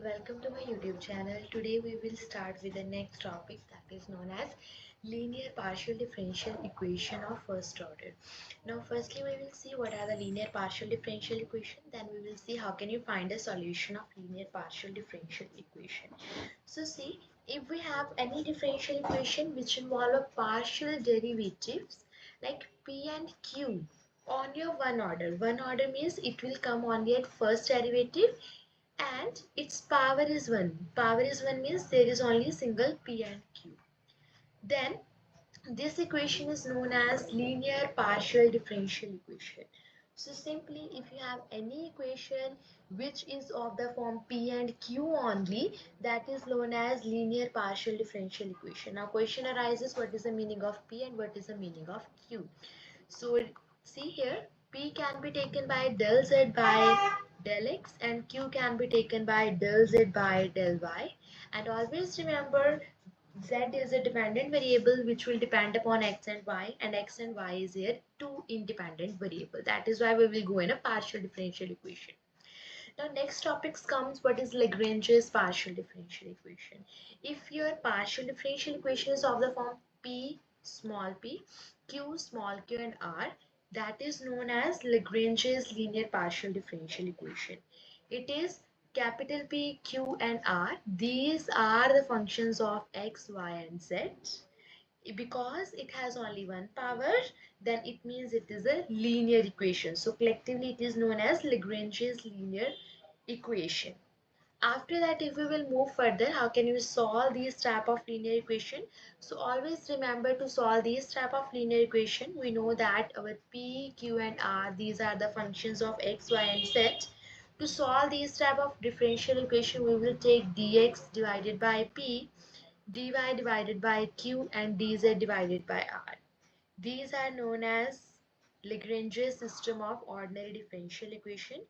welcome to my YouTube channel. Today we will start with the next topic that is known as linear partial differential equation of first order. Now firstly we will see what are the linear partial differential equation, then we will see how can you find a solution of linear partial differential equation. So see, if we have any differential equation which involve a partial derivatives like P and Q on your one order means it will come only at first derivative and its power is 1. Power is 1 means there is only single P and Q. Then this equation is known as linear partial differential equation. So simply if you have any equation which is of the form P and Q only, that is known as linear partial differential equation. Now question arises, what is the meaning of P and what is the meaning of Q? So see here, P can be taken by del Z by del X and Q can be taken by del Z by del Y. And always remember, Z is a dependent variable which will depend upon X and Y, and X and Y is here two independent variable. That is why we will go in a partial differential equation. Now next topics comes what is Lagrange's partial differential equation. If your partial differential equation is of the form P small p, Q small q and R, that is known as Lagrange's linear partial differential equation. It is capital P, Q and R. These are the functions of X, Y and Z. Because it has only one power, then it means it is a linear equation. So collectively it is known as Lagrange's linear equation. After that, if we will move further, how can you solve these type of linear equation? So always remember to solve these type of linear equation. We know that our P, Q and R, these are the functions of X, Y and Z. To solve these type of differential equation, we will take dx divided by P, dy divided by Q and dz divided by R. These are known as Lagrange's system of ordinary differential equation.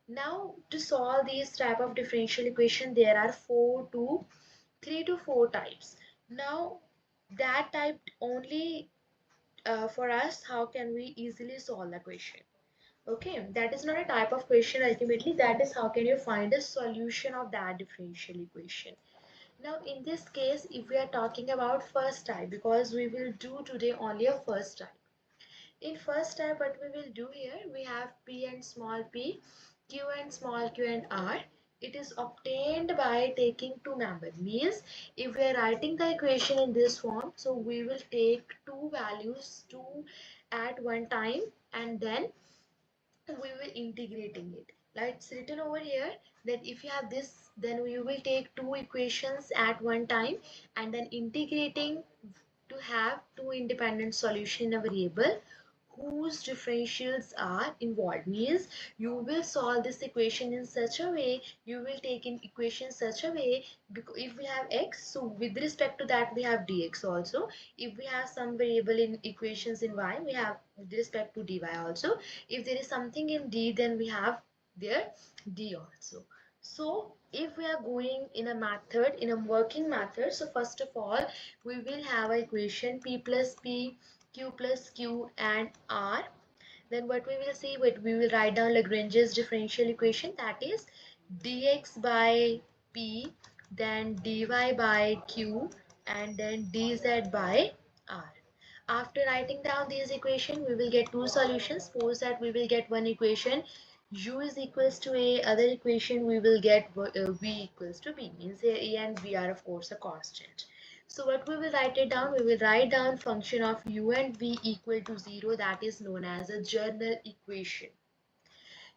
Now to solve these type of differential equation, there are 3 to 4 types. Now that type only for us, how can we easily solve the question? Okay, that is not a type of question ultimately, that is how can you find a solution of that differential equation. Now in this case, if we are talking about first type, because we will do today only a first type. In first type, what we will do here, we have P and small p, Q and small q and R. It is obtained by taking two members. Means if we are writing the equation in this form, so we will take two values at one time and then we will integrating it. Like it's written over here that if you have this, then we will take two equations at one time and then integrating to have two independent solution in a variable whose differentials are involved. Means you will solve this equation in such a way, you will take in equation such a way, because if we have x, so with respect to that we have dx also. If we have some variable in equations in y, we have with respect to dy also. If there is something in d, then we have there d also. So if we are going in a method, in a working method, so first of all we will have a equation p plus p, q plus q and r. Then what we will see, what we will write down Lagrange's differential equation, that is dx by p, then dy by q and then dz by r. After writing down these equation, we will get two solutions. Suppose that we will get one equation u is equals to a, other equation we will get v equals to b. Means here a and b are of course a constant. So what we will write it down, we will write down function of u and v equal to 0, that is known as a general equation.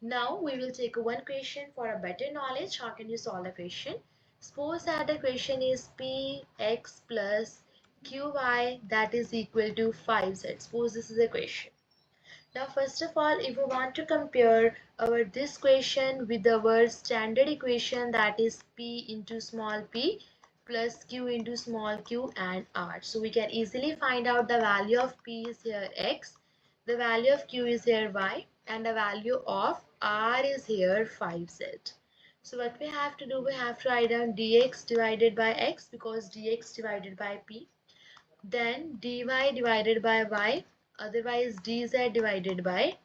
Now we will take one question for a better knowledge. How can you solve the question? Suppose that the question is px plus qy that is equal to 5z. Suppose this is a question. Now first of all, if we want to compare our this question with our standard equation, that is p into small p plus q into small q and r. So we can easily find out the value of p is here x, the value of q is here y, and the value of r is here 5z. So what we have to do, we have to write down dx divided by x because dx divided by p, then dy divided by y, otherwise dz divided by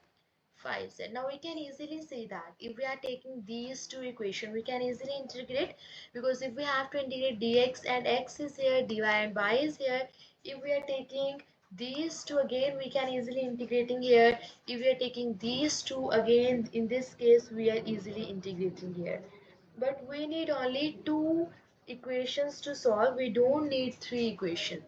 5z. Now we can easily see that if we are taking these two equations, we can easily integrate, because if we have to integrate dx and x is here, dy and y is here. If we are taking these two again, we can easily integrating here. If we are taking these two again, in this case we are easily integrating here. But we need only two equations to solve. We don't need three equations.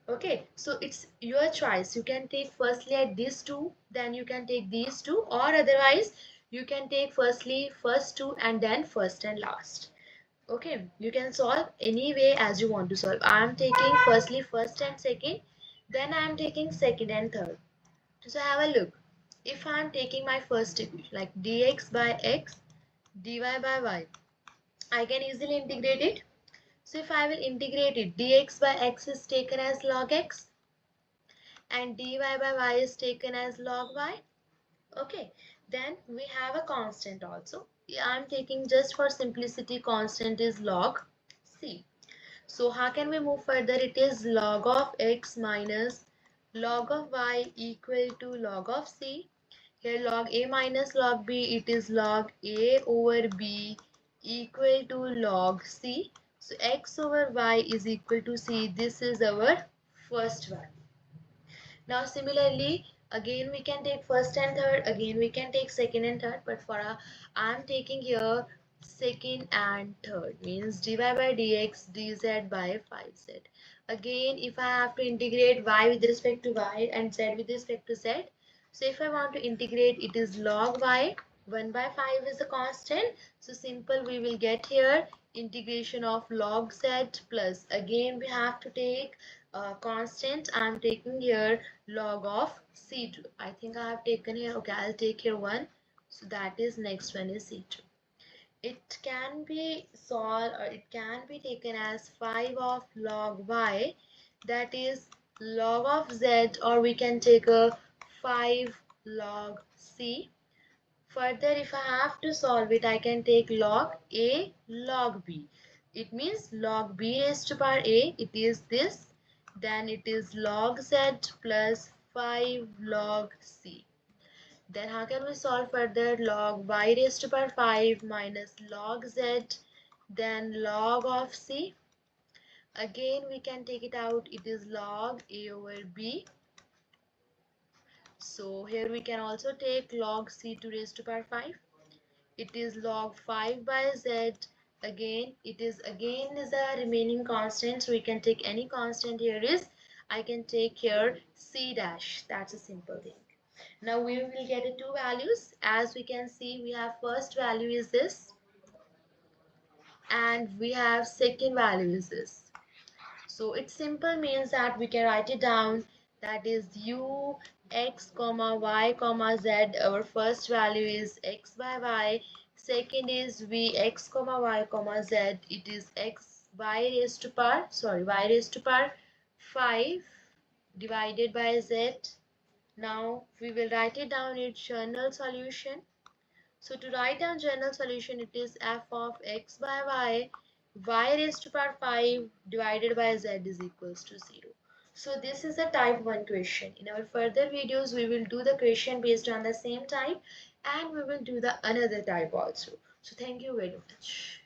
Okay, so it's your choice. You can take firstly at these two, then you can take these two, or otherwise you can take firstly first two and then first and last. Okay, you can solve any way as you want to solve. I am taking firstly first and second, then I am taking second and third. So have a look. If I am taking my first equation like dx by x, dy by y, I can easily integrate it. So if I will integrate it, dx by x is taken as log x and dy by y is taken as log y. Okay, then we have a constant also. I'm taking, just for simplicity, constant is log c. So how can we move further? It is log of x minus log of y equal to log of c. Here log a minus log b, it is log a over b equal to log c. So x over y is equal to c. This is our first one. Now similarly, again we can take first and third, again we can take second and third, but for I'm taking here second and third, means dy by dx dz by 5z. Again, if I have to integrate y with respect to y and z with respect to z, so if I want to integrate, it is log y, 1 by 5 is a constant, so simple, we will get here integration of log z plus, again we have to take constant. I'm taking here log of c2. I think I have taken here, okay, I'll take here 1, so that is next one is c2. It can be solved, or it can be taken as 5 of log y, that is log of z, or we can take a 5 log c. Further, if I have to solve it, I can take log a log b. It means log b raised to power a, it is this. Then it is log z plus 5 log c. Then how can we solve further? Log y raised to power 5 minus log z, then log of c. Again we can take it out, it is log a over b. So here we can also take log c2 raised to power 5. It is log 5 by z. Again, it is a remaining constant, so we can take any constant here is, I can take here c dash. That's a simple thing. Now we will get two values. As we can see, we have first value is this and we have second value is this. So it simple means that we can write it down, that is u x comma y comma z. Our first value is x by y, second is v x comma y comma z, it is x y raised to power, y raised to power 5 divided by z. Now we will write it down its general solution. So to write down general solution, it is f of x by y raised to power 5 divided by z is equals to 0. So this is a type 1 question. In our further videos, we will do the question based on the same type and we will do the another type also. So thank you very much.